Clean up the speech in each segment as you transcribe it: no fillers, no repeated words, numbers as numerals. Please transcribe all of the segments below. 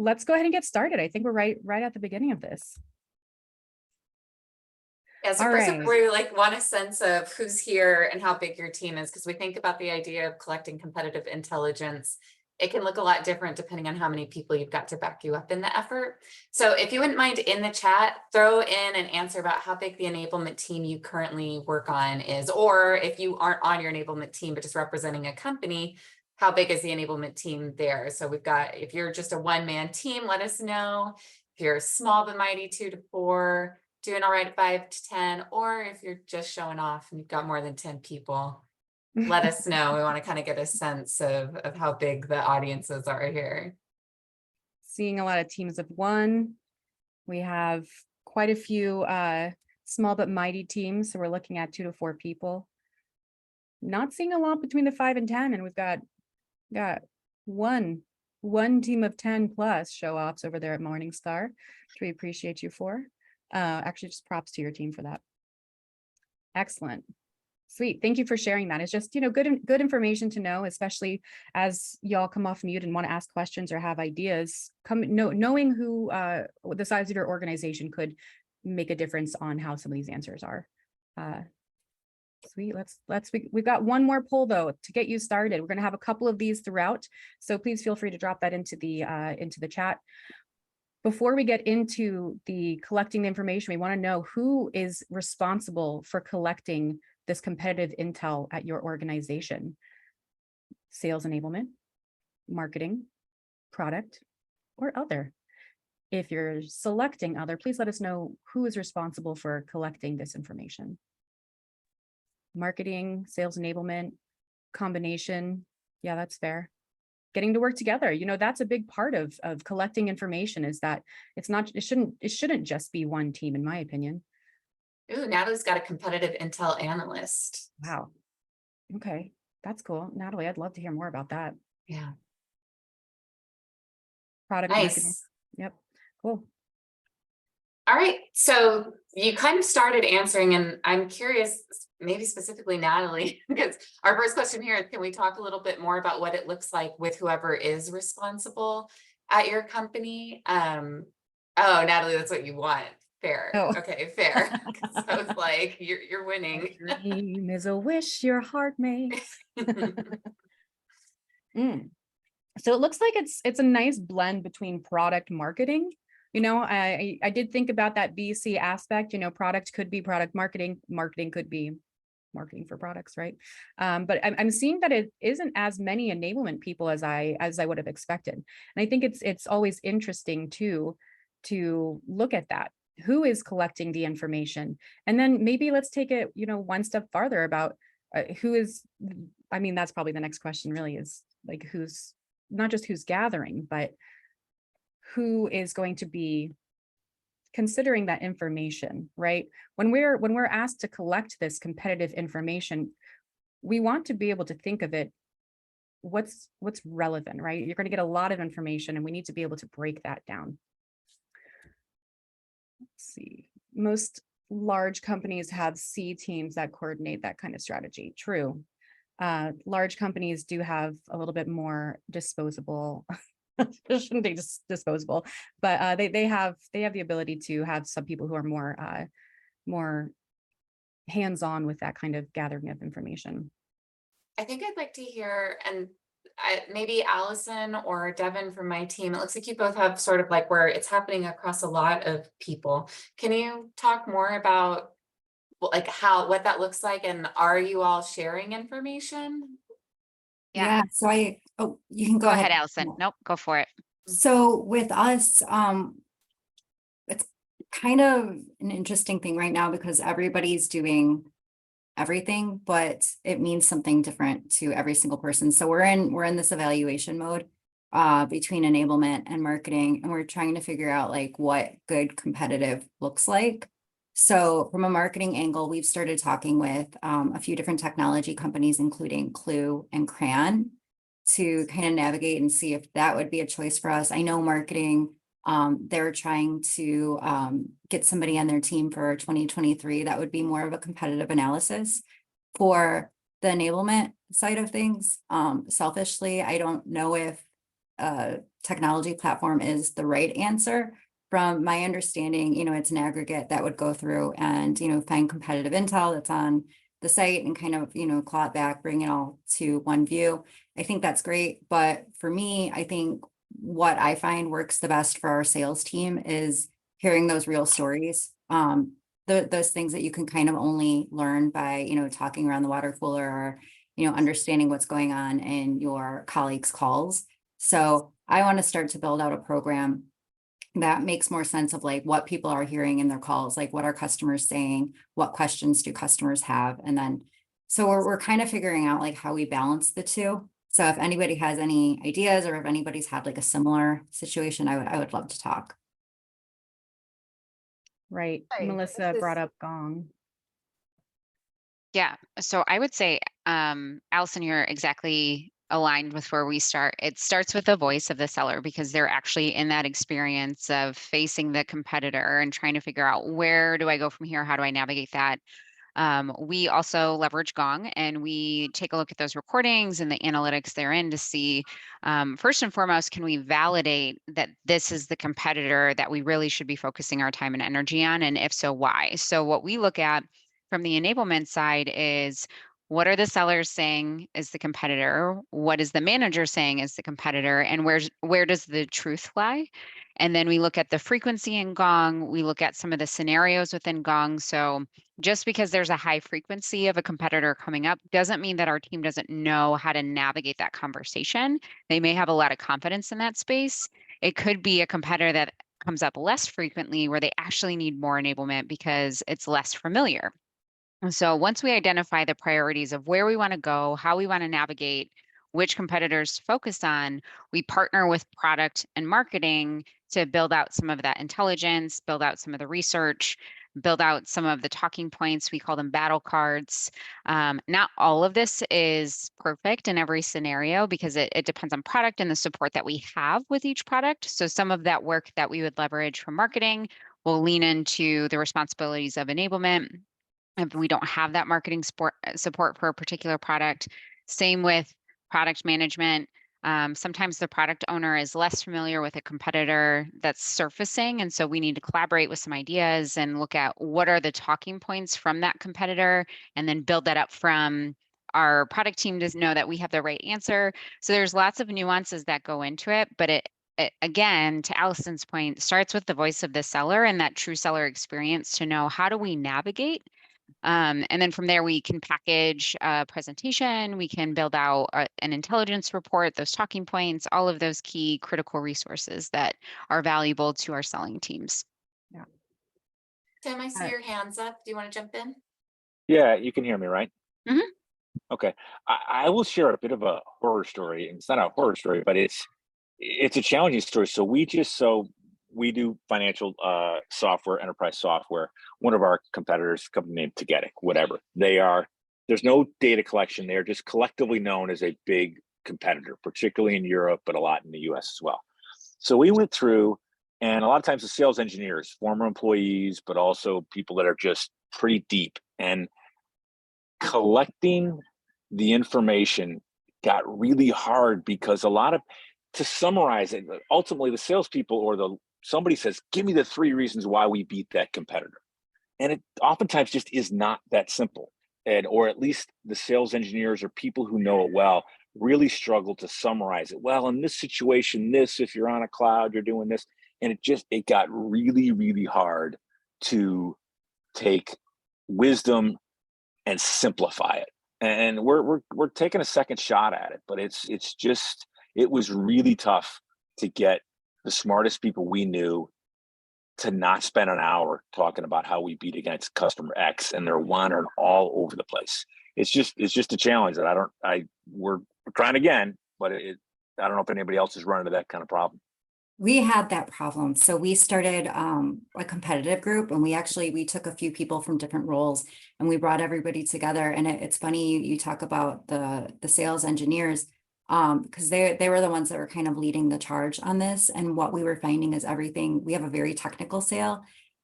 let's go ahead and get started. I think we're right at the beginning of this. Yeah, so All first right. we want a sense of who's here and how big your team is, because we think about the idea of collecting competitive intelligence. It can look a lot different depending on how many people you've got to back you up in the effort. So if you wouldn't mind in the chat, throw in an answer about how big the enablement team you currently work on is, or if you aren't on your enablement team, but just representing a company, how big is the enablement team there? So we've got, if you're just a one-man team, let us know. If you're small but mighty, 2 to 4, doing all right at 5 to 10, or if you're just showing off and you've got more than 10 people, let us know. We want to kind of get a sense of how big the audiences are here. Seeing a lot of teams of one. We have quite a few small but mighty teams. So we're looking at 2 to 4 people. Not seeing a lot between the 5 and 10. And we've got one team of 10 plus show offs over there at Morningstar, which we appreciate you for. Actually, just props to your team for that. Excellent. Sweet. Thank you for sharing that. It's just, good information to know, especially as y'all come off mute and want to ask questions or have ideas. Knowing who the size of your organization could make a difference on how some of these answers are. Sweet. We've got one more poll though to get you started. We're going to have a couple of these throughout, so please feel free to drop that into the chat. Before we get into the collecting the information, we want to know who is responsible for collecting this competitive intel at your organization. Sales enablement, marketing, product, or other. If you're selecting other, please let us know who is responsible for collecting this information. Marketing, sales enablement, combination. Yeah, that's fair. Getting to work together, that's a big part of collecting information, is that it shouldn't just be one team, in my opinion. Ooh, Natalie's got a competitive intel analyst. Wow. Okay, that's cool. Natalie, I'd love to hear more about that. Yeah. Product nice. Marketing. Yep, cool. All right, so you kind of started answering, and I'm curious, maybe specifically Natalie, because our first question here is, can we talk a little bit more about what it looks like with whoever is responsible at your company? Oh, Natalie, that's what you want. Fair. Oh. Okay, fair. So it's like you're winning. A dream is a wish your heart makes. So it looks like it's a nice blend between product marketing. I did think about that BC aspect. Product could be product marketing could be marketing for products, right? But I'm seeing that it isn't as many enablement people as I would have expected. And I think it's always interesting to look at that. Who is collecting the information? And then maybe let's take it, one step farther about who is, that's probably the next question really, is like who's, not just who's gathering, but who is going to be considering that information, right? When we're asked to collect this competitive information, we want to be able to think of it, what's relevant, right? You're going to get a lot of information, and we need to be able to break that down. Let's see. Most large companies have C teams that coordinate that kind of strategy. True. Large companies do have a little bit more disposable shouldn't be disposable, but they have the ability to have some people who are more hands-on with that kind of gathering of information. I think I'd like to hear, and maybe Allison or Devin from my team, it looks like you both have sort of like where it's happening across a lot of people. Can you talk more about like what that looks like, and are you all sharing information? Yeah, so you can Go ahead, Allison. Nope, go for it. So with us, it's kind of an interesting thing right now because everybody's doing everything, but it means something different to every single person. So we're in this evaluation mode between enablement and marketing, and we're trying to figure out like what good competitive looks like. So from a marketing angle, we've started talking with a few different technology companies, including Clue and Cran, to kind of navigate and see if that would be a choice for us. I know marketing, they're trying to get somebody on their team for 2023. That would be more of a competitive analysis. For the enablement side of things, selfishly, I don't know if technology platform is the right answer. From my understanding, it's an aggregate that would go through and, find competitive intel that's on the site and kind of, claw it back, bring it all to one view. I think that's great. But for me, I think what I find works the best for our sales team is hearing those real stories. Those things that you can kind of only learn by, talking around the water cooler or, understanding what's going on in your colleagues' calls. So I want to start to build out a program that makes more sense of like what people are hearing in their calls, like what are customers saying, what questions do customers have? And then, so we're kind of figuring out like how we balance the two. So if anybody has any ideas or if anybody's had like a similar situation, I would love to talk. Right. Right. Melissa This is- brought up Gong. Yeah, so I would say, Allison, you're exactly aligned with where we start. It starts with the voice of the seller because they're actually in that experience of facing the competitor and trying to figure out where do I go from here? How do I navigate that? We also leverage Gong and we take a look at those recordings and the analytics therein to see, first and foremost, can we validate that this is the competitor that we really should be focusing our time and energy on? And if so, why? So what we look at from the enablement side is what are the sellers saying is the competitor? What is the manager saying is the competitor? And where does the truth lie? And then we look at the frequency in Gong. We look at some of the scenarios within Gong. So just because there's a high frequency of a competitor coming up doesn't mean that our team doesn't know how to navigate that conversation. They may have a lot of confidence in that space. It could be a competitor that comes up less frequently where they actually need more enablement because it's less familiar. And so once we identify the priorities of where we want to go, how we want to navigate, which competitors to focus on, we partner with product and marketing to build out some of that intelligence, build out some of the research, build out some of the talking points. We call them battle cards. Not all of this is perfect in every scenario because it depends on product and the support that we have with each product. So some of that work that we would leverage from marketing will lean into the responsibilities of enablement if we don't have that marketing support for a particular product. Same with product management. Sometimes the product owner is less familiar with a competitor that's surfacing. And so we need to collaborate with some ideas and look at what are the talking points from that competitor and then build that up from our product team to know that we have the right answer. So there's lots of nuances that go into it, but it again, to Allison's point, starts with the voice of the seller and that true seller experience to know how do we navigate. And then from there, we can package a presentation, we can build out an intelligence report, those talking points, all of those key critical resources that are valuable to our selling teams. Tim, I see your hands up. Do you want to jump in? Yeah, you can hear me, right? Mhm. Okay. I will share a bit of a horror story. It's not a horror story, but it's a challenging story. So we do financial software, enterprise software. One of our competitors, company named Tagetik, whatever. There's no data collection. They're just collectively known as a big competitor, particularly in Europe, but a lot in the US as well. So we went through, and a lot of times the sales engineers, former employees, but also people that are just pretty deep, and collecting the information got really hard because to summarize it, ultimately the salespeople or somebody says, give me the 3 reasons why we beat that competitor. And it oftentimes just is not that simple. Or at least the sales engineers or people who know it well really struggle to summarize it. Well, in this situation, if you're on a cloud, you're doing this. And it got really, really hard to take wisdom and simplify it. And we're taking a second shot at it, but it was really tough to get the smartest people we knew to not spend an hour talking about how we beat against customer X, and they're wandering all over the place. It's just a challenge that we're trying again, but I don't know if anybody else is running into that kind of problem. We had that problem. So we started a competitive group, and we took a few people from different roles and we brought everybody together. And it's funny you talk about the sales engineers because they were the ones that were kind of leading the charge on this. And what we were finding is we have a very technical sale.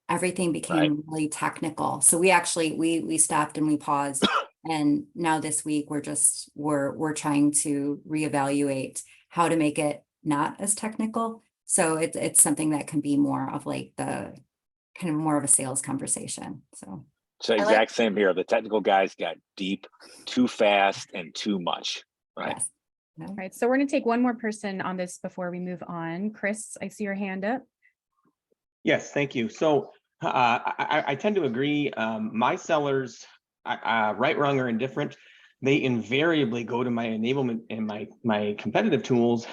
Everything became really technical. So we stopped and we paused. And now this week we're trying to reevaluate how to make it not as technical. So it's something that can be more of like the kind of more of a sales conversation. So So like- exact same here. The technical guys got deep, too fast, and too much, right? yes. No? All right, so we're going to take one more person on this before we move on. Chris, I see your hand up. Yes, thank you. So I tend to agree. My sellers, right, wrong, or indifferent, they invariably go to my enablement and my competitive tools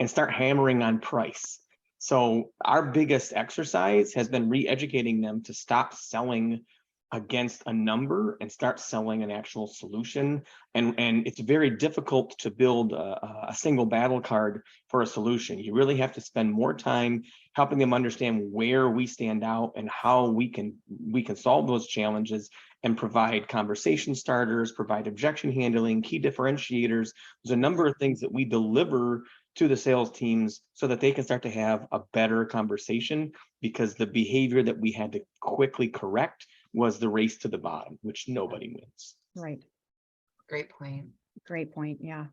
and start hammering on price. So our biggest exercise has been re-educating them to stop selling against a number and start selling an actual solution. And it's very difficult to build a single battle card for a solution. You really have to spend more time helping them understand where we stand out and how we can solve those challenges and provide conversation starters, provide objection handling, key differentiators. There's a number of things that we deliver to the sales teams so that they can start to have a better conversation, because the behavior that we had to quickly correct was the race to the bottom, which nobody wins. Right. Great point. Great point. Yeah.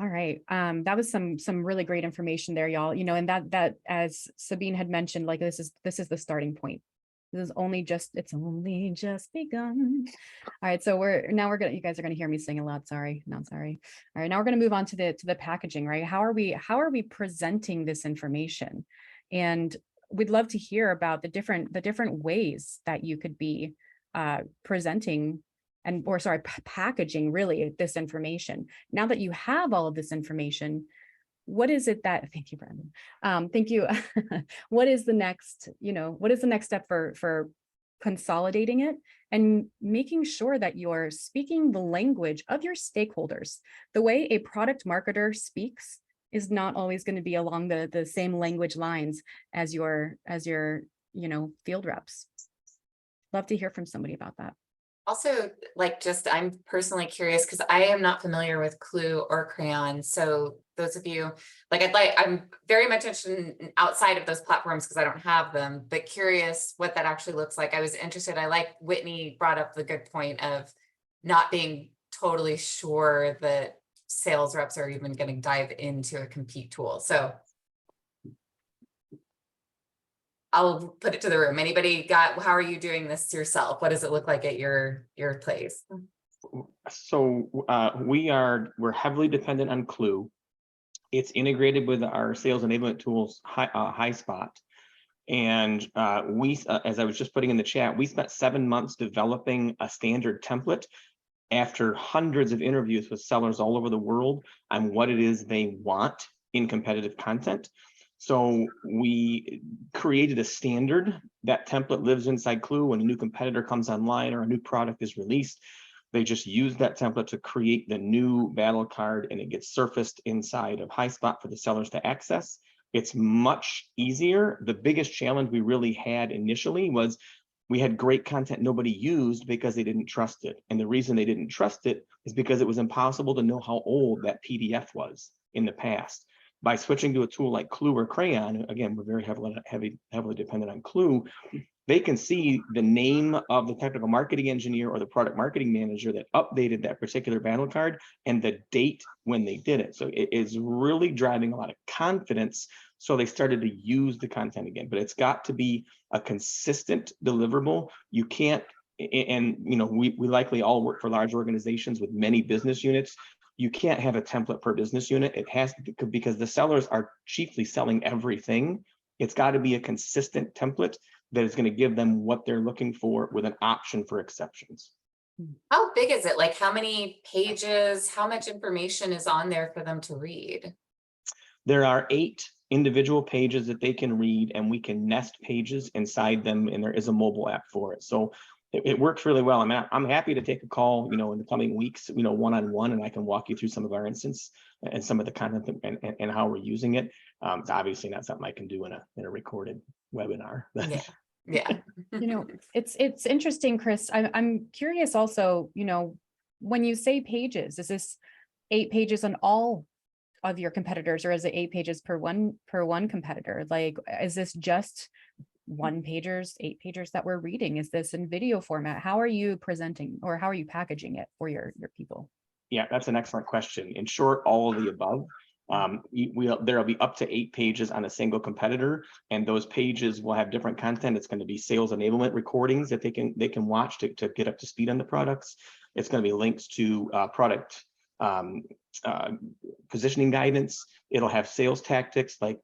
All right. That was some really great information there, y'all. You know, and that as Sabine had mentioned, like this is the starting point. This is it's only just begun. All right. So you guys are gonna hear me sing a lot. Sorry. No, sorry. All right. Now we're gonna move on to the packaging, right? How are we presenting this information? And we'd love to hear about the different ways that you could be presenting packaging really this information. Now that you have all of this information, what is it that, thank you, Brandon. Thank you. What is the next step for consolidating it and making sure that you're speaking the language of your stakeholders? The way a product marketer speaks is not always going to be along the same language lines as your field reps. Love to hear from somebody about that. Also, I'm personally curious because I am not familiar with Clue or Crayon. So those of you, I'm very much interested in outside of those platforms because I don't have them, but curious what that actually looks like. I was interested. I like Whitney brought up the good point of not being totally sure that sales reps are even going to dive into a compete tool. So I'll put it to the room. Anybody how are you doing this yourself? What does it look like at your place? So we're heavily dependent on Clue. It's integrated with our sales enablement tools, HighSpot. And as I was just putting in the chat, we spent 7 months developing a standard template after hundreds of interviews with sellers all over the world on what it is they want in competitive content. So we created a standard. That template lives inside Clue. When a new competitor comes online or a new product is released, they just use that template to create the new battle card, and it gets surfaced inside of HighSpot for the sellers to access. It's much easier. The biggest challenge we really had initially was we had great content nobody used because they didn't trust it. And the reason they didn't trust it is because it was impossible to know how old that PDF was in the past. By switching to a tool like Clue or Crayon, again, we're very heavily dependent on Clue, they can see the name of the technical marketing engineer or the product marketing manager that updated that particular battle card and the date when they did it. So it is really driving a lot of confidence. So they started to use the content again, but it's got to be a consistent deliverable. You can't, and we likely all work for large organizations with many business units. You can't have a template per business unit. It has to, because the sellers are chiefly selling everything. It's got to be a consistent template that is going to give them what they're looking for with an option for exceptions. How big is it? Like how many pages, how much information is on there for them to read? There are 8 individual pages that they can read, and we can nest pages inside them, and there is a mobile app for it. So it works really well. I'm happy to take a call, in the coming weeks, one-on-one, and I can walk you through some of our instance and some of the content and how we're using it. It's obviously not something I can do in a recorded webinar. Yeah. It's interesting, Chris. I'm curious also, when you say pages, is this 8 pages on all of your competitors, or is it 8 pages per one competitor? Like, is this just 1-pagers, 8-pagers that we're reading? Is this in video format? How are you presenting, or how are you packaging it for your people? Yeah, that's an excellent question. In short, all of the above. There'll be up to 8 pages on a single competitor, and those pages will have different content. It's going to be sales enablement recordings that they can watch to get up to speed on the products. It's going to be links to product positioning guidance. It'll have sales tactics like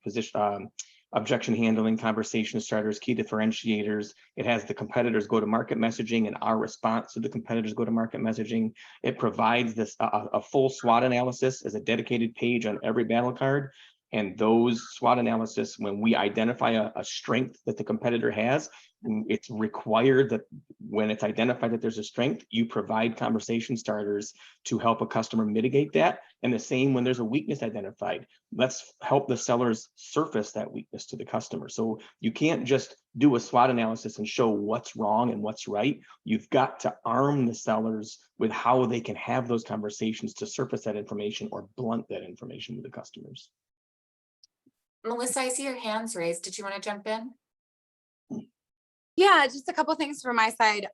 objection handling, conversation starters, key differentiators. It has the competitors go-to-market messaging and our response to the competitors go-to-market messaging. It provides this a full SWOT analysis as a dedicated page on every battle card. And those SWOT analysis, when we identify a strength that the competitor has, it's required that when it's identified that there's a strength, you provide conversation starters to help a customer mitigate that. And the same when there's a weakness identified, let's help the sellers surface that weakness to the customer. So you can't just do a SWOT analysis and show what's wrong and what's right. You've got to arm the sellers with how they can have those conversations to surface that information or blunt that information with the customers. Melissa, I see your hands raised. Did you want to jump in? Yeah, just a couple things from my side.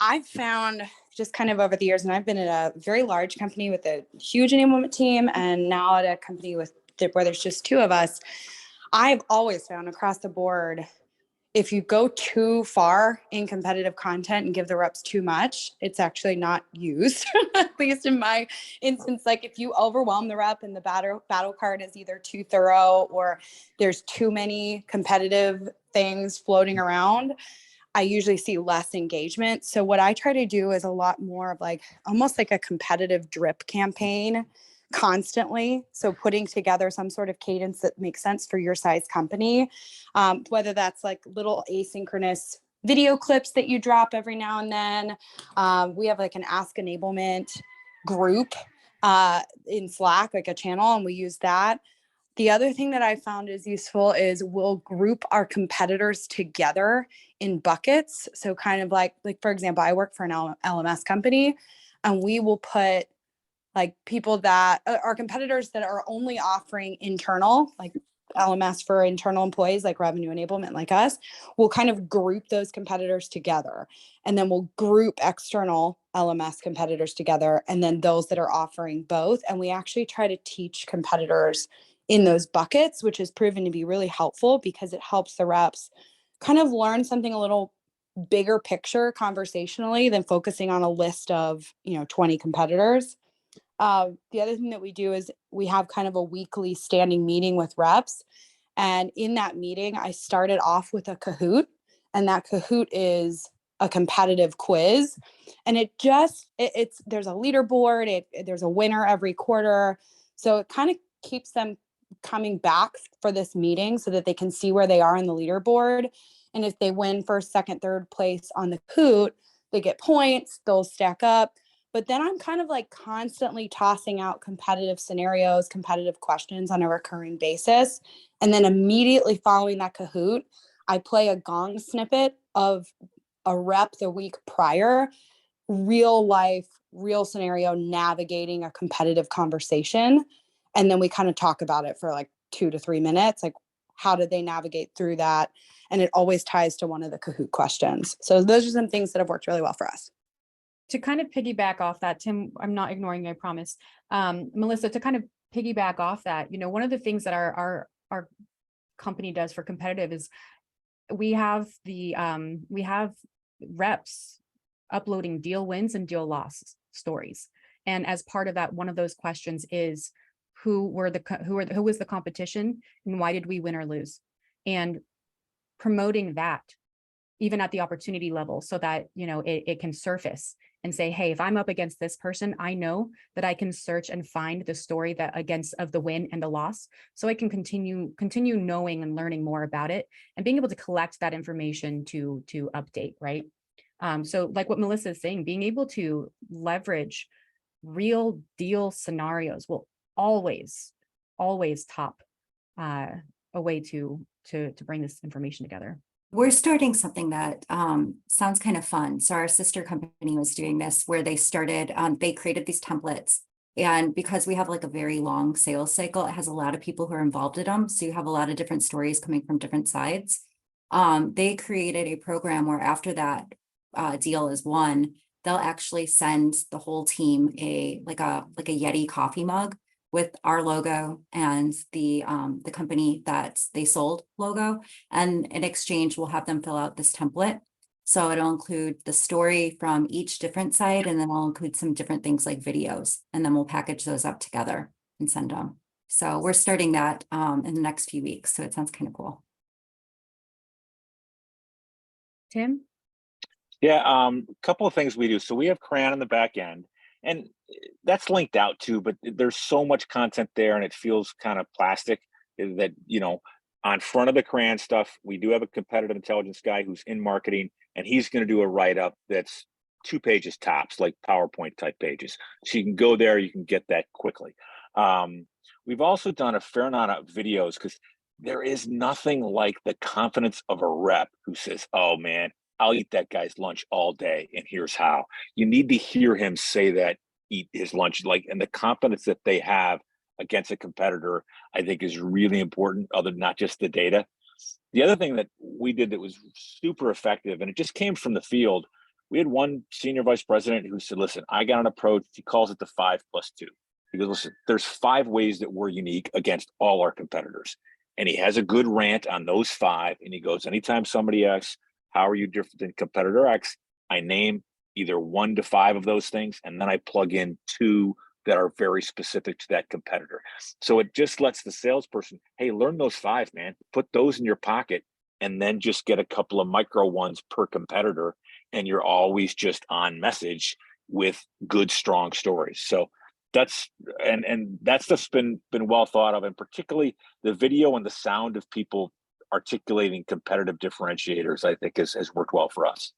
I've found just kind of over the years, and I've been at a very large company with a huge enablement team, and now at a company where there's just 2 of us. I've always found across the board, if you go too far in competitive content and give the reps too much, it's actually not used. At least in my instance, like if you overwhelm the rep and the battle card is either too thorough or there's too many competitive things floating around, I usually see less engagement. So what I try to do is a lot more of like almost like a competitive drip campaign constantly. So putting together some sort of cadence that makes sense for your size company, whether that's like little asynchronous video clips that you drop every now and then. We have like an Ask Enablement group in Slack, like a channel, and we use that. The other thing that I found is useful is we'll group our competitors together in buckets. So kind of like for example, I work for an LMS company, and we will put like people that are competitors that are only offering internal, like LMS for internal employees, like revenue enablement, like us. We'll kind of group those competitors together, and then we'll group external LMS competitors together, and then those that are offering both. And we actually try to teach competitors in those buckets, which has proven to be really helpful because it helps the reps kind of learn something a little bigger picture conversationally than focusing on a list of, 20 competitors. The other thing that we do is we have kind of a weekly standing meeting with reps. And in that meeting, I started off with a Kahoot, and that Kahoot is a competitive quiz. And there's a leaderboard, there's a winner every quarter. So it kind of keeps them coming back for this meeting so that they can see where they are in the leaderboard. And if they win first, second, third place on the Kahoot, they get points, they'll stack up. But then I'm kind of like constantly tossing out competitive scenarios, competitive questions on a recurring basis. And then immediately following that Kahoot, I play a gong snippet of a rep the week prior, real life, real scenario, navigating a competitive conversation. And then we kind of talk about it for like 2 to 3 minutes. Like, how did they navigate through that? And it always ties to one of the Kahoot questions. So those are some things that have worked really well for us. To kind of piggyback off that, Tim, I'm not ignoring you, I promise. Melissa, to kind of piggyback off that, one of the things that our company does for competitive is we have reps uploading deal wins and deal loss stories. And as part of that, one of those questions is who was the competition and why did we win or lose? And promoting that even at the opportunity level so that, it can surface and say, hey, if I'm up against this person, I know that I can search and find the story of the win and the loss. So I can continue knowing and learning more about it and being able to collect that information to update, right? So like what Melissa is saying, being able to leverage real deal scenarios will always top a way to bring this information together. We're starting something that sounds kind of fun. So our sister company was doing this where they started, they created these templates. And because we have like a very long sales cycle, it has a lot of people who are involved in them. So you have a lot of different stories coming from different sides. They created a program where after that deal is won, they'll actually send the whole team like a Yeti coffee mug with our logo and the company that they sold logo. And in exchange, we'll have them fill out this template. So it'll include the story from each different site, and then I'll include some different things like videos, and then we'll package those up together and send them. So we're starting that in the next few weeks. So it sounds kind of cool. Tim? Yeah, a couple of things we do. So we have Crayon on the back end, and that's linked out too, but there's so much content there and it feels kind of plastic that, you know, on front of the Crayon stuff, we do have a competitive intelligence guy who's in marketing, and he's going to do a write-up that's 2 pages tops, like PowerPoint type pages. So you can go there, you can get that quickly. We've also done a fair amount of videos because there is nothing like the confidence of a rep who says, oh man, I'll eat that guy's lunch all day, and here's how. You need to hear him say that, eat his lunch, like, and the confidence that they have against a competitor, I think is really important, other than not just the data. The other thing that we did that was super effective, and it just came from the field, we had one senior vice president who said, listen, I got an approach, he calls it the 5+2. He goes, listen, there's 5 ways that we're unique against all our competitors. And he has a good rant on those 5. And he goes, anytime somebody asks, how are you different than competitor X? I name either 1 to 5 of those things, and then I plug in 2 that are very specific to that competitor. So it just lets the salesperson, hey, learn those 5, man, put those in your pocket, and then just get a couple of micro ones per competitor. And you're always just on message with good, strong stories. So that's, and that stuff's been well thought of, and particularly the video and the sound of people articulating competitive differentiators, I think has worked well for us.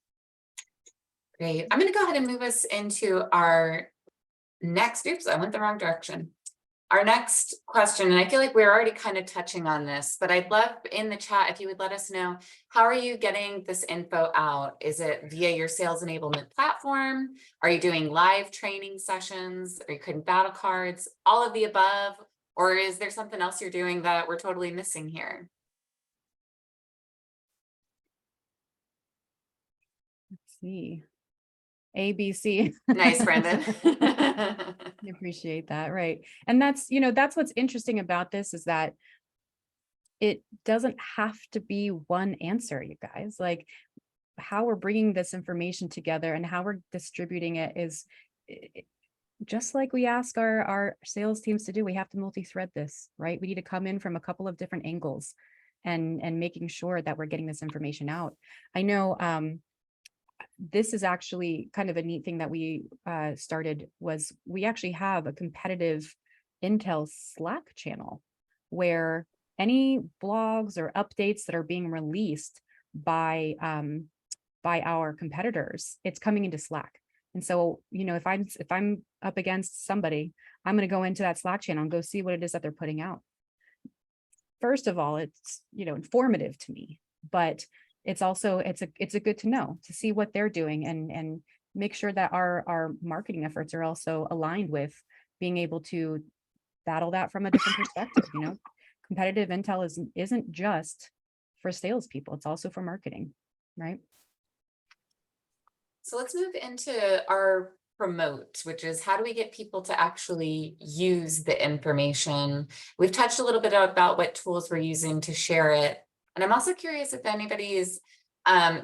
Great. I'm going to go ahead and move us into our next, oops, I went the wrong direction. Our next question, and I feel like we're already kind of touching on this, but I'd love in the chat if you would let us know, how are you getting this info out? Is it via your sales enablement platform? Are you doing live training sessions? Are you creating battle cards? All of the above? Or is there something else you're doing that we're totally missing here? Let's see. ABC. Nice, Brandon. I appreciate that. Right. And that's, you know, that's what's interesting about this, is that it doesn't have to be one answer, you guys. Like, how we're bringing this information together and how we're distributing it is just like we ask our sales teams to do. We have to multi-thread this, right? We need to come in from a couple of different angles and making sure that we're getting this information out. I know this is actually kind of a neat thing that we started, was we actually have a competitive intel Slack channel where any blogs or updates that are being released by our competitors, it's coming into Slack. And so, you know, if I'm up against somebody, I'm going to go into that Slack channel and go see what it is that they're putting out. First of all, it's, you know, informative to me, but it's also, it's a good to know, to see what they're doing and make sure that our marketing efforts are also aligned with being able to battle that from a different perspective. You know, competitive intel isn't just for salespeople, it's also for marketing, right? So let's move into our promote, which is how do we get people to actually use the information? We've touched a little bit about what tools we're using to share it. And I'm also curious if anybody is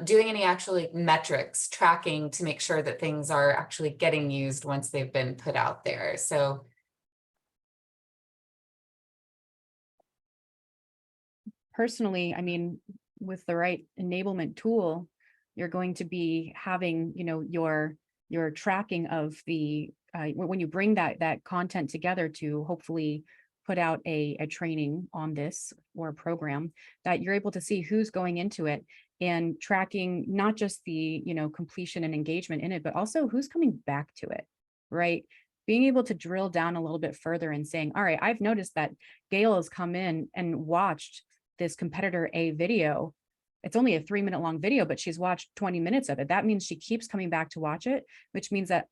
doing any actually metrics tracking to make sure that things are actually getting used once they've been put out there. So personally, I mean, with the right enablement tool, you're going to be having, you know, your tracking of the when you bring that content together to hopefully put out a training on this or a program, that you're able to see who's going into it and tracking not just the, you know, completion and engagement in it, but also who's coming back to it, right? Being able to drill down a little bit further and saying, all right, I've noticed that Gail has come in and watched this competitor A video. It's only a 3-minute long video, but she's watched 20 minutes of it. That means she keeps coming back to watch it, which means that,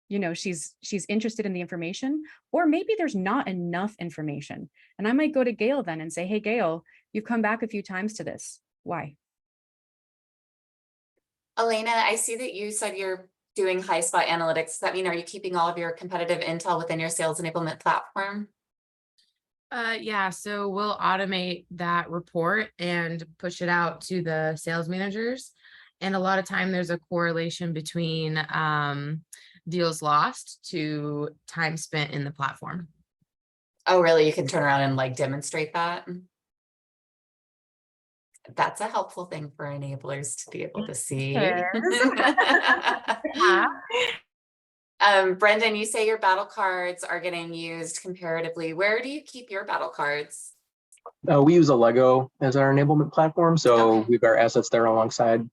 you know, she's interested in the information, or maybe there's not enough information. And I might go to Gail then and say, hey, Gail, you've come back a few times to this. Why? Elena, I see that you said you're doing high spot analytics. Does that mean, are you keeping all of your competitive intel within your sales enablement platform? Yeah, so we'll automate that report and push it out to the sales managers. And a lot of time there's a correlation between deals lost to time spent in the platform. Oh, really? You can turn around and like demonstrate that? That's a helpful thing for enablers to be able to see. Brendan, you say your battle cards are getting used comparatively. Where do you keep your battle cards? We use a Lego as our enablement platform, so Okay. we've got our assets there alongside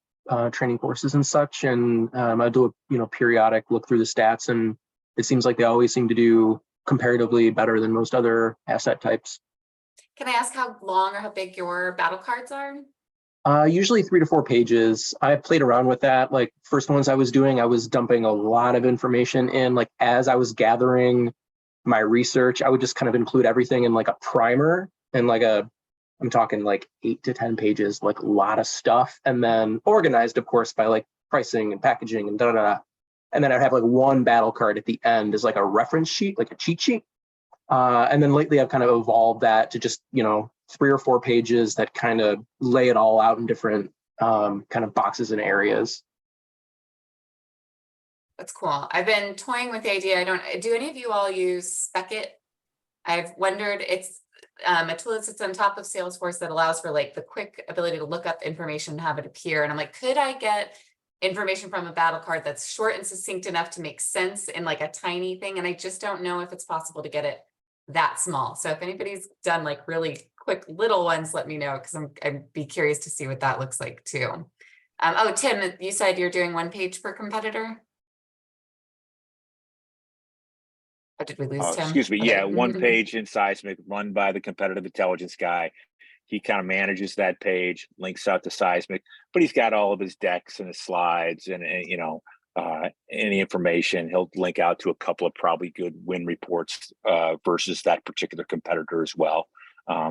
training courses and such. And I do a periodic look through the stats, and it seems like they always seem to do comparatively better than most other asset types. Can I ask how long or how big your battle cards are? Usually 3 to 4 pages. I played around with that. Like first ones I was doing, I was dumping a lot of information in. Like as I was gathering my research, I would just kind of include everything in like a primer and like I'm talking like 8 to 10 pages, like a lot of stuff, and then organized, of course, by like pricing and packaging and da. And then I'd have like one battle card at the end as like a reference sheet, like a cheat sheet. And then lately I've kind of evolved that to just, 3 or 4 pages that kind of lay it all out in different kind of boxes and areas. That's cool. I've been toying with the idea. Do any of you all use Speckit? I've wondered, it's a tool that sits on top of Salesforce that allows for like the quick ability to look up information and have it appear. And I'm like, could I get information from a battle card that's short and succinct enough to make sense in like a tiny thing? And I just don't know if it's possible to get it that small. So if anybody's done like really quick little ones, let me know, because I'd be curious to see what that looks like too. Oh, Tim, you said you're doing 1 page per competitor. Oh, did we lose Tim? Excuse me. Okay. Yeah, 1 page in Seismic, run by the competitive intelligence guy. He kind of manages that page, links out to Seismic, but he's got all of his decks and his slides and any information. He'll link out to a couple of probably good win reports versus that particular competitor as well.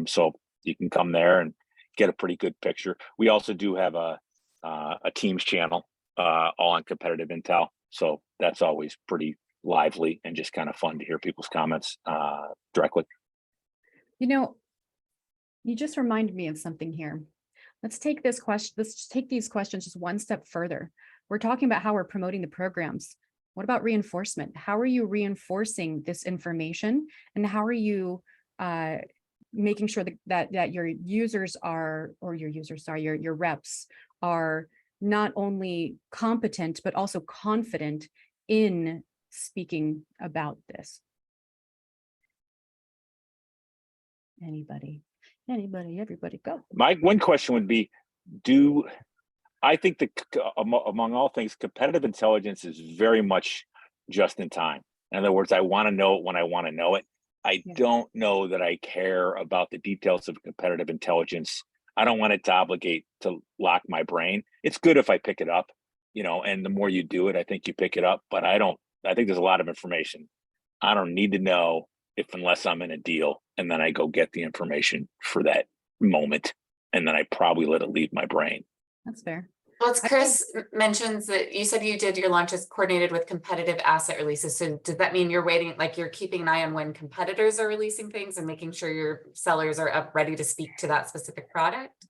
So you can come there and get a pretty good picture. We also do have a Teams channel all on competitive intel. So that's always pretty lively and just kind of fun to hear people's comments directly. You just reminded me of something here. Let's take this question. Let's take these questions just one step further. We're talking about how we're promoting the programs. What about reinforcement? How are you reinforcing this information, and how are you making sure that your users are, or your reps are not only competent but also confident in speaking about this? Anybody, everybody go. My one question would be, I think that among all things, competitive intelligence is very much just in time. In other words, I want to know it when I want to know it. I don't know that I care about the details of competitive intelligence. I don't want it to obligate to lock my brain. It's good if I pick it up, and the more you do it, I think you pick it up, but I think there's a lot of information I don't need to know unless I'm in a deal, and then I go get the information for that moment, and then I probably let it leave my brain. That's fair. Well, it's Chris mentions that you said you did your launches coordinated with competitive asset releases. So does that mean you're waiting, like you're keeping an eye on when competitors are releasing things and making sure your sellers are up ready to speak to that specific product?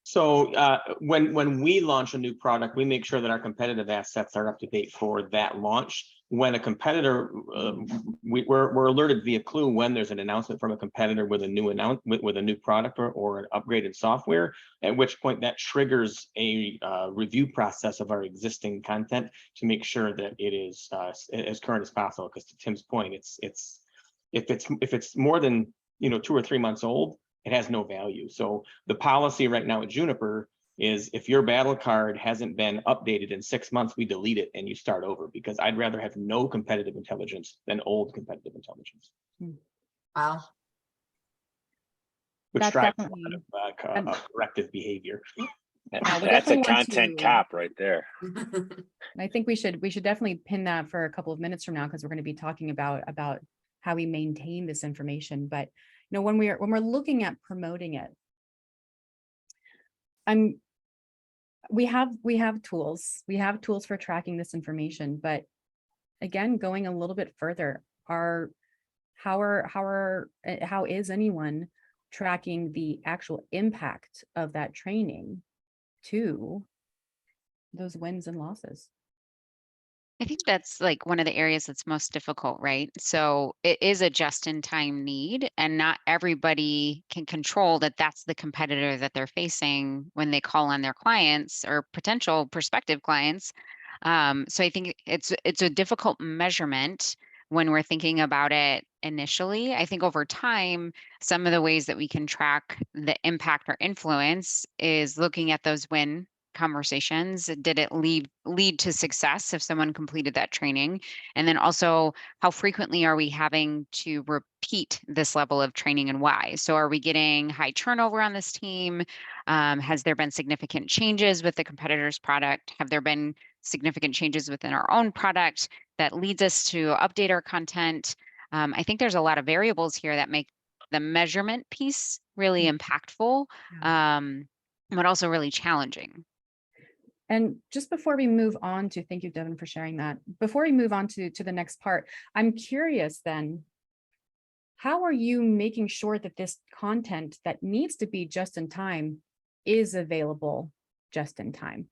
So when we launch a new product, we make sure that our competitive assets are up to date for that launch. When a competitor, we're alerted via Clue when there's an announcement from a competitor with a new product or an upgraded software, at which point that triggers a review process of our existing content to make sure that it is as current as possible. Because to Tim's point, if it's more than 2 or 3 months old, it has no value. So the policy right now at Juniper is if your battle card hasn't been updated in 6 months, we delete it and you start over, because I'd rather have no competitive intelligence than old competitive intelligence. Wow. Which That drives definitely- a lot of corrective behavior. That's a content cop right there. I think we should definitely pin that for a couple of minutes from now, because we're going to be talking about how we maintain this information. But when we're looking at promoting it, we have tools for tracking this information. But again, going a little bit further, are how is anyone tracking the actual impact of that training to those wins and losses? I think that's like one of the areas that's most difficult, right? So it is a just-in-time need, and not everybody can control that that's the competitor that they're facing when they call on their clients or potential prospective clients. So I think it's a difficult measurement when we're thinking about it initially. I think over time, some of the ways that we can track the impact or influence is looking at those win conversations. Did it lead to success if someone completed that training? And then also, how frequently are we having to repeat this level of training and why? So are we getting high turnover on this team? Has there been significant changes with the competitor's product? Have there been significant changes within our own product that leads us to update our content? I think there's a lot of variables here that make the measurement piece really impactful, but also really challenging. And just before we move on to, thank you, Devin, for sharing that. Before we move on to the next part, I'm curious then, how are you making sure that this content that needs to be just in time is available just in time?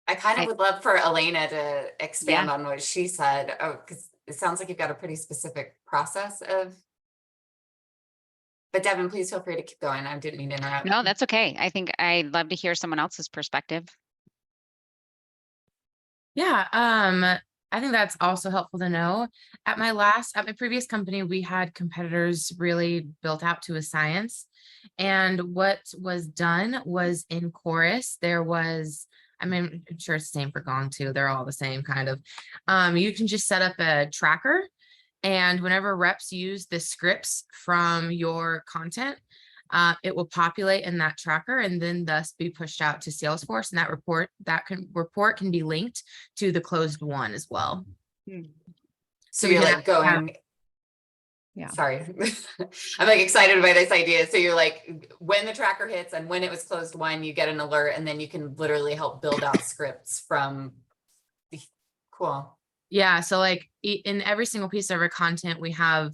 I kind of would love for Elena to expand Yeah. on what she said. Oh, because it sounds like you've got a pretty specific process of. But Devin, please feel free to keep going. I didn't mean to interrupt. No, that's okay. I think I'd love to hear someone else's perspective. Yeah, I think that's also helpful to know. At my previous company, we had competitors really built out to a science. And what was done was in chorus, there was, I mean, I'm sure it's the same for Gong too. They're all the same kind of. You can just set up a tracker, and whenever reps use the scripts from your content, it will populate in that tracker and then thus be pushed out to Salesforce. And that report can be linked to the closed one as well. So you're like going. Yeah. Sorry, I'm like excited by this idea. So you're like, when the tracker hits and when it was closed one, you get an alert, and then you can literally help build out scripts from. Cool. Yeah. So like in every single piece of our content, we have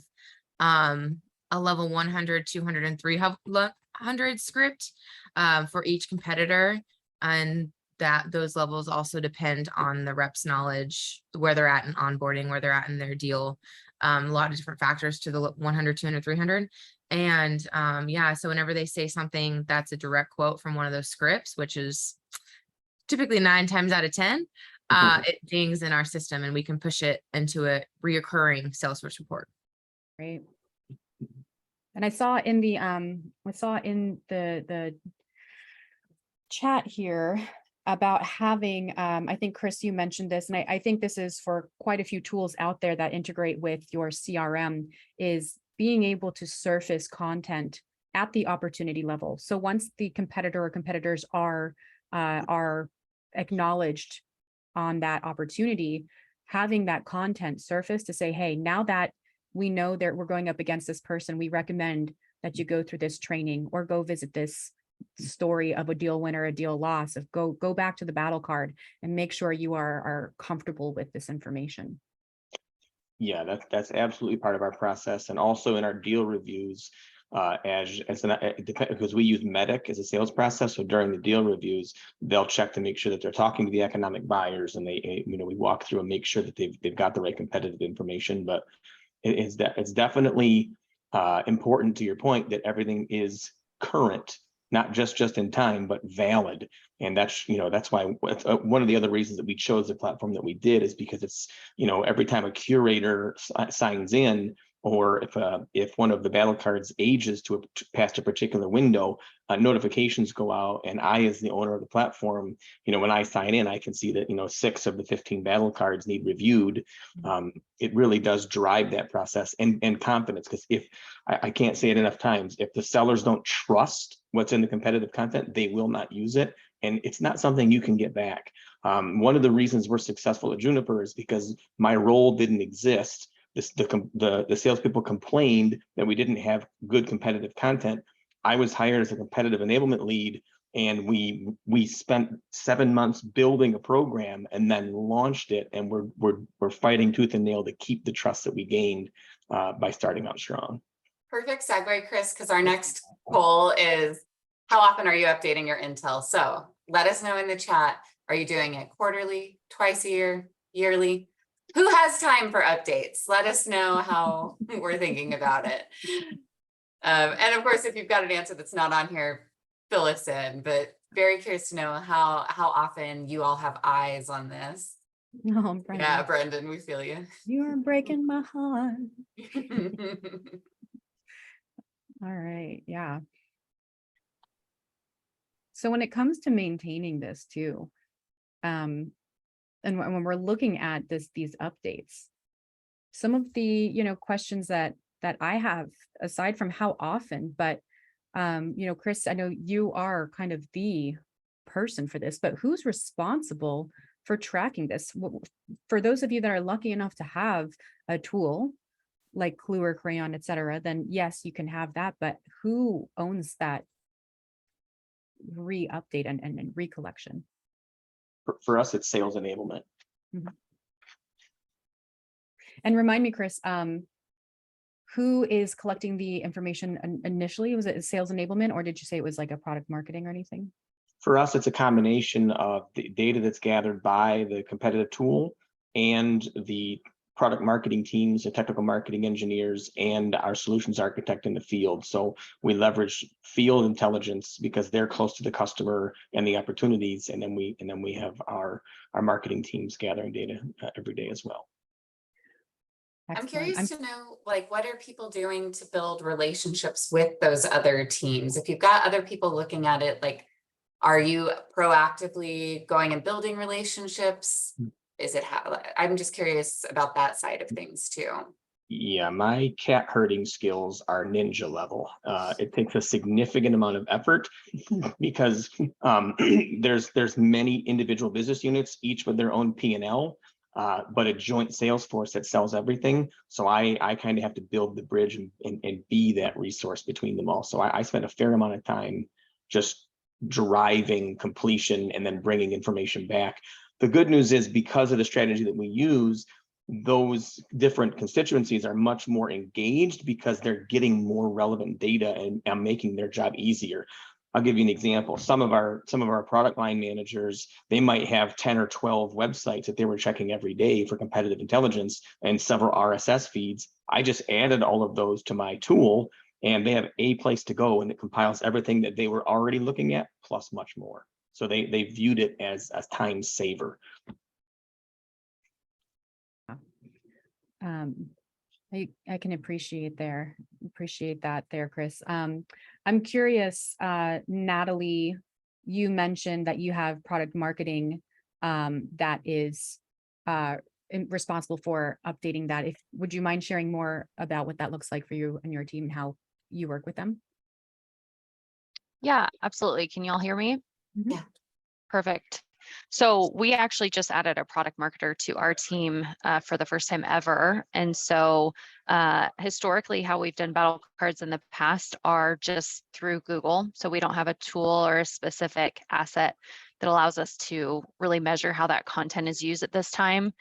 a level 100, 200, and 300 script for each competitor. And those levels also depend on the rep's knowledge, where they're at in onboarding, where they're at in their deal. A lot of different factors to the 100, 200, 300. And yeah, so whenever they say something that's a direct quote from one of those scripts, which is typically 9 times out of 10, it dings in our system and we can push it into a reoccurring Salesforce report. Great. And I saw in the chat here about having, I think Chris, you mentioned this, and I think this is for quite a few tools out there that integrate with your CRM, is being able to surface content at the opportunity level. So once the competitor or competitors are acknowledged on that opportunity, having that content surface to say, hey, now that we know that we're going up against this person, we recommend that you go through this training or go visit this story of a deal win or a deal loss, of go back to the battle card and make sure you are comfortable with this information. Yeah, that's absolutely part of our process, and also in our deal reviews, because we use Medic as a sales process. So during the deal reviews, they'll check to make sure that they're talking to the economic buyers, and we walk through and make sure that they've got the right competitive information. But it's definitely important, to your point, that everything is current, not just in time, but valid. And that's why one of the other reasons that we chose the platform that we did is because it's, every time a curator signs in, or if one of the battle cards ages past a particular window, notifications go out, and I, as the owner of the platform, when I sign in, I can see that 6 of the 15 battle cards need reviewed. It really does drive that process and confidence, because if I can't say it enough times, if the sellers don't trust what's in the competitive content, they will not use it, and it's not something you can get back. One of the reasons we're successful at Juniper is because my role didn't exist. The salespeople complained that we didn't have good competitive content. I was hired as a competitive enablement lead, And we spent 7 months building a program and then launched it, and we're fighting tooth and nail to keep the trust that we gained by starting out strong. Perfect segue, Chris, because our next poll is how often are you updating your intel? So let us know in the chat. Are you doing it quarterly, twice a year, yearly? Who has time for updates? Let us know how we're thinking about it. And of course, if you've got an answer that's not on here, fill us in, but very curious to know how often you all have eyes on this. No, Brendan, Yeah, Brendan, we feel you. you are breaking my heart. All right, yeah. So when it comes to maintaining this too, and when we're looking at these updates, some of the questions that I have, aside from how often, but Chris, I know you are kind of the person for this, but who's responsible for tracking this? For those of you that are lucky enough to have a tool like Clue or Crayon, et cetera, then yes, you can have that, but who owns that re-update and recollection? For us, it's sales enablement. Mm-hmm. And remind me, Chris, who is collecting the information initially? Was it sales enablement, or did you say it was like a product marketing or anything? For us, it's a combination of the data that's gathered by the competitive tool and the product marketing teams, the technical marketing engineers, and our solutions architect in the field. So we leverage field intelligence because they're close to the customer and the opportunities, and then we have our marketing teams gathering data every day as well. Excellent. I'm curious to know, like, what are people doing to build relationships with those other teams? If you've got other people looking at it, like, are you proactively going and building relationships? Is it how? I'm just curious about that side of things too. Yeah, my cat herding skills are ninja level. It takes a significant amount of effort because there's many individual business units, each with their own P&L, but a joint sales force that sells everything. So I kind of have to build the bridge and be that resource between them all. So I spent a fair amount of time just driving completion and then bringing information back. The good news is, because of the strategy that we use, those different constituencies are much more engaged because they're getting more relevant data and making their job easier. I'll give you an example. Some of our product line managers, they might have 10 or 12 websites that they were checking every day for competitive intelligence and several RSS feeds. I just added all of those to my tool, and they have a place to go, and it compiles everything that they were already looking at plus much more. So they viewed it as a time saver. I can appreciate that there, Chris. I'm curious, Natalie, you mentioned that you have product marketing that is responsible for updating that. Would you mind sharing more about what that looks like for you and your team and how you work with them? Yeah, absolutely. Can you all hear me? Mm-hmm. Yeah. Perfect. So we actually just added a product marketer to our team for the first time ever. And so historically, how we've done battle cards in the past are just through Google. So we don't have a tool or a specific asset that allows us to really measure how that content is used at this time.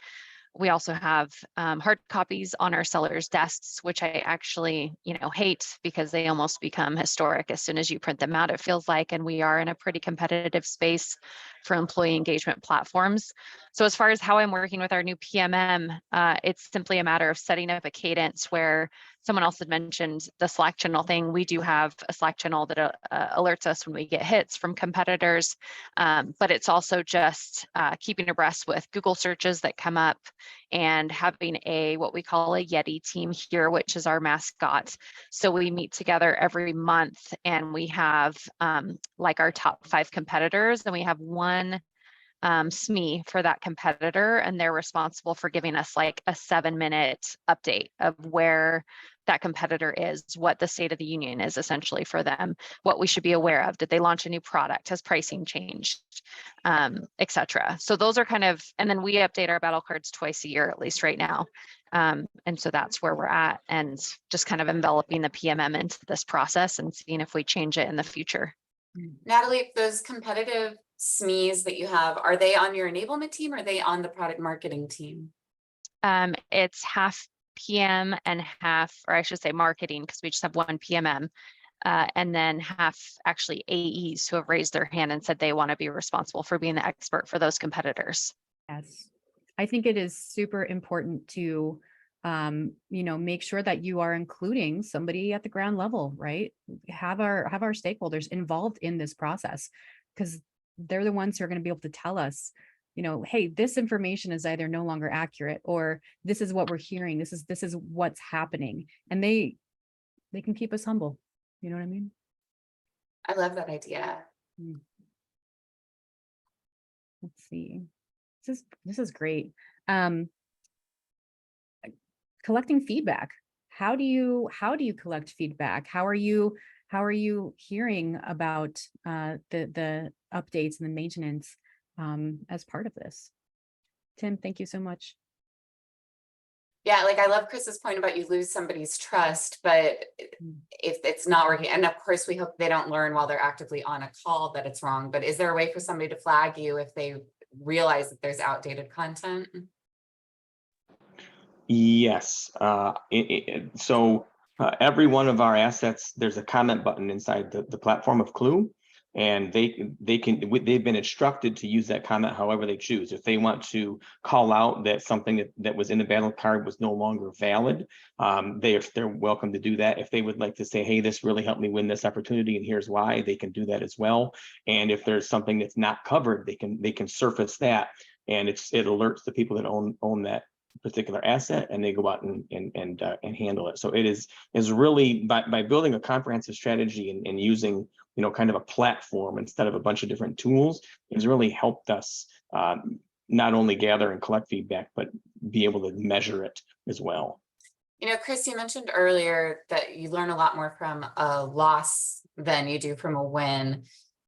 We also have hard copies on our sellers' desks, which I actually, hate because they almost become historic as soon as you print them out, it feels like, and we are in a pretty competitive space for employee engagement platforms. So as far as how I'm working with our new PMM, it's simply a matter of setting up a cadence where someone else had mentioned the Slack channel thing. We do have a Slack channel that alerts us when we get hits from competitors, but it's also just keeping abreast with Google searches that come up and having what we call a Yeti team here, which is our mascot. So we meet together every month and we have like our top 5 competitors, and we have one SME for that competitor, and they're responsible for giving us like a 7-minute update of where that competitor is, what the state of the union is essentially for them, what we should be aware of. Did they launch a new product? Has pricing changed? Etc. So those are kind of, and then we update our battle cards twice a year, at least right now. And so that's where we're at, and just kind of enveloping the PMM into this process and seeing if we change it in the future. Natalie, if those competitive SMEs that you have, are they on your enablement team or are they on the product marketing team? It's half PM and half, or I should say marketing, because we just have one PMM. And then half actually AEs who have raised their hand and said they want to be responsible for being the expert for those competitors. Yes, I think it is super important to, make sure that you are including somebody at the ground level, right? Have our stakeholders involved in this process, because they're the ones who are going to be able to tell us, hey, this information is either no longer accurate, or this is what we're hearing. This is what's happening, and they can keep us humble. You know what I mean? I love that idea. Let's see. This is great. Collecting feedback. How do you collect feedback? How are you hearing about the updates and the maintenance as part of this? Tim, thank you so much. Yeah, like I love Chris's point about you lose somebody's trust, but if it's not working, and of course we hope they don't learn while they're actively on a call that it's wrong, but is there a way for somebody to flag you if they realize that there's outdated content? Yes. Every one of our assets, there's a comment button inside the platform of Clue, and they've been instructed to use that comment however they choose. If they want to call out that something that was in the battle card was no longer valid, they're welcome to do that. If they would like to say, hey, this really helped me win this opportunity and here's why, they can do that as well. And if there's something that's not covered, they can surface that, and it alerts the people that own that particular asset, and they go out and handle it. So it is really by building a comprehensive strategy and using kind of a platform instead of a bunch of different tools, has really helped us not only gather and collect feedback, but be able to measure it as well. Chris, you mentioned earlier that you learn a lot more from a loss than you do from a win.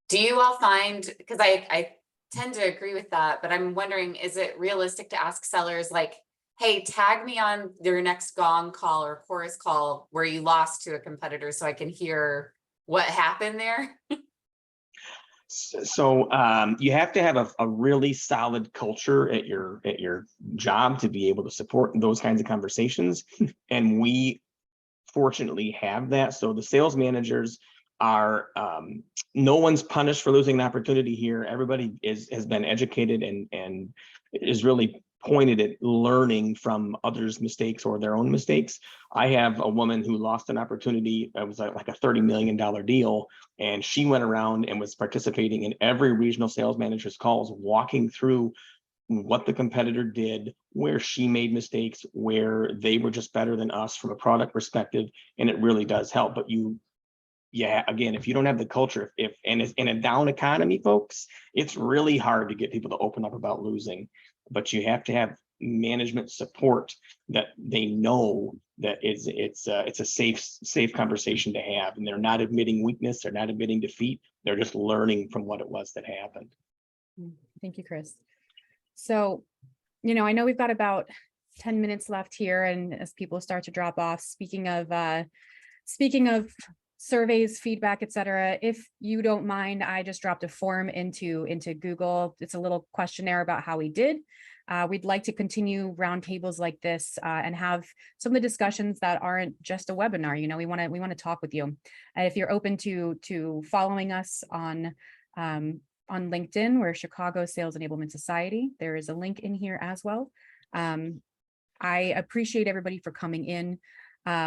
Do you all find, because I tend to agree with that, but I'm wondering, is it realistic to ask sellers like, hey, tag me on your next gong call or chorus call where you lost to a competitor so I can hear what happened there? So you have to have a really solid culture at your job to be able to support those kinds of conversations. And we fortunately have that. So the sales managers are, no one's punished for losing an opportunity here. Everybody has been educated and is really pointed at learning from others' mistakes or their own mistakes. I have a woman who lost an opportunity. It was like a $30 million deal. And she went around and was participating in every regional sales manager's calls, walking through what the competitor did, where she made mistakes, where they were just better than us from a product perspective. And it really does help. But again, if you don't have the culture, and in a down economy, folks, it's really hard to get people to open up about losing. But you have to have management support that they know that it's a safe conversation to have, and they're not admitting weakness, they're not admitting defeat, they're just learning from what it was that happened. Thank you, Chris. So, I know we've got about 10 minutes left here, and as people start to drop off, speaking of surveys, feedback, etc. If you don't mind, I just dropped a form into Google. It's a little questionnaire about how we did. We'd like to continue roundtables like this and have some of the discussions that aren't just a webinar. We want to talk with you. If you're open to following us on LinkedIn, we're Chicago Sales Enablement Society. There is a link in here as well. I appreciate everybody for coming in.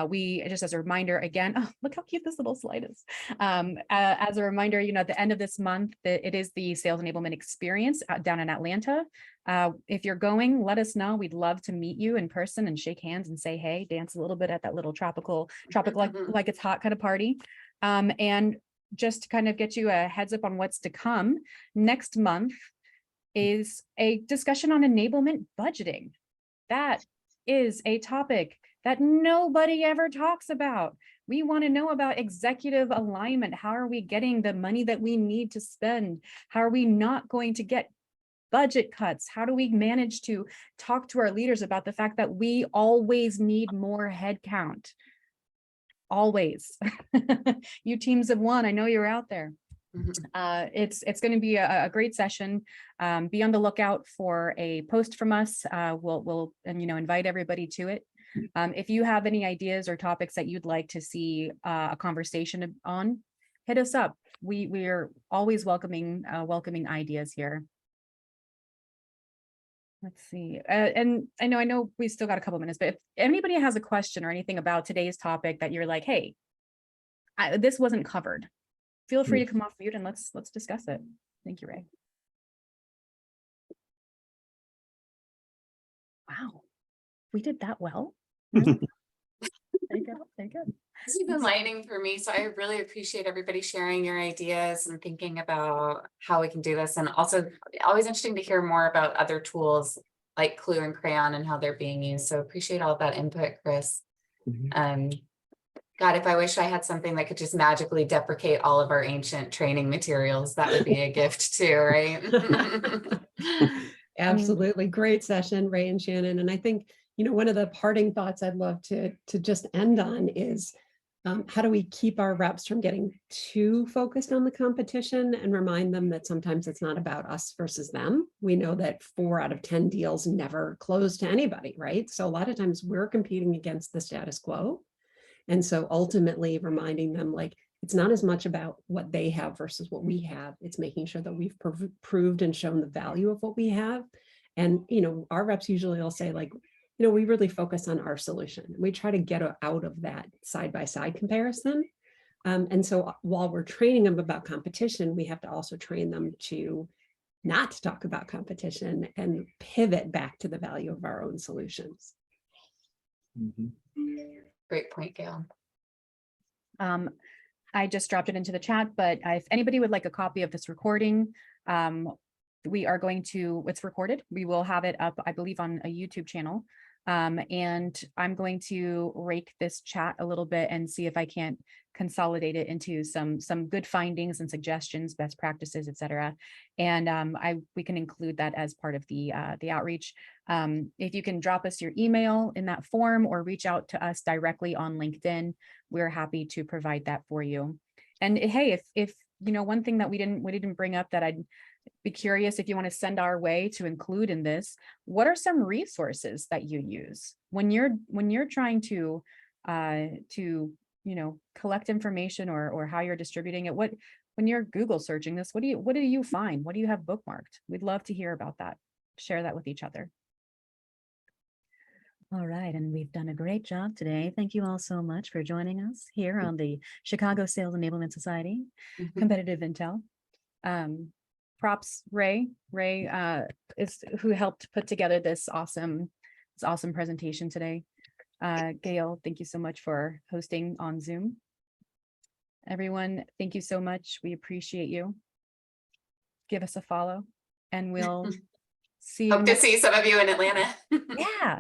We just, as a reminder, again, look how cute this little slide is. As a reminder, at the end of this month, it is the Sales Enablement Experience down in Atlanta. If you're going, let us know. We'd love to meet you in person and shake hands and say, hey, dance a little bit at that little tropical like it's hot kind of party. And just to kind of get you a heads up on what's to come, next month is a discussion on enablement budgeting. That is a topic that nobody ever talks about. We want to know about executive alignment. How are we getting the money that we need to spend? How are we not going to get budget cuts? How do we manage to talk to our leaders about the fact that we always need more headcount? Always. You teams of one, I know you're out there. It's going to be a great session. Be on the lookout for a post from us. We'll invite everybody to it. If you have any ideas or topics that you'd like to see a conversation on, hit us up. We're always welcoming ideas here. Let's see. And I know we still got a couple minutes, but if anybody has a question or anything about today's topic that you're like, hey, this wasn't covered, feel free to come off mute and let's discuss it. Thank you, Ray. Wow, we did that well. Really? Very good. Very good. This has been enlightening for me. So I really appreciate everybody sharing your ideas and thinking about how we can do this. And also always interesting to hear more about other tools like Clue and Crayon and how they're being used. So appreciate all of that input, Chris. God, if I wish I had something that could just magically deprecate all of our ancient training materials, that would be a gift too, right? Absolutely. Great session, Ray and Shannon. And I think, one of the parting thoughts I'd love to just end on is how do we keep our reps from getting too focused on the competition and remind them that sometimes it's not about us versus them. We know that 4 out of 10 deals never close to anybody, right? So a lot of times we're competing against the status quo. And so ultimately reminding them, like, it's not as much about what they have versus what we have. It's making sure that we've proved and shown the value of what we have. And, our reps usually will say, like, we really focus on our solution. We try to get out of that side-by-side comparison. And so while we're training them about competition, we have to also train them to not talk about competition and pivot back to the value of our own solutions. Great point, Gail. I just dropped it into the chat, but if anybody would like a copy of this recording, we are going to, it's recorded. We will have it up, I believe, on a YouTube channel. And I'm going to rake this chat a little bit and see if I can't consolidate it into some good findings and suggestions, best practices, etc. And we can include that as part of the outreach. If you can drop us your email in that form or reach out to us directly on LinkedIn, we're happy to provide that for you. And hey, if one thing that we didn't bring up that I'd be curious if you want to send our way to include in this, what are some resources that you use when you're trying to collect information or how you're distributing it? When you're Google searching this, what do you find? What do you have bookmarked? We'd love to hear about that. Share that with each other. All right, and we've done a great job today. Thank you all so much for joining us here on the Chicago Sales Enablement Society Competitive Intel. Props Ray is who helped put together this awesome presentation today. Gail, thank you so much for hosting on Zoom. Everyone, thank you so much. We appreciate you. Give us a follow and we'll see you. Hope to see some of you in Atlanta. Yeah.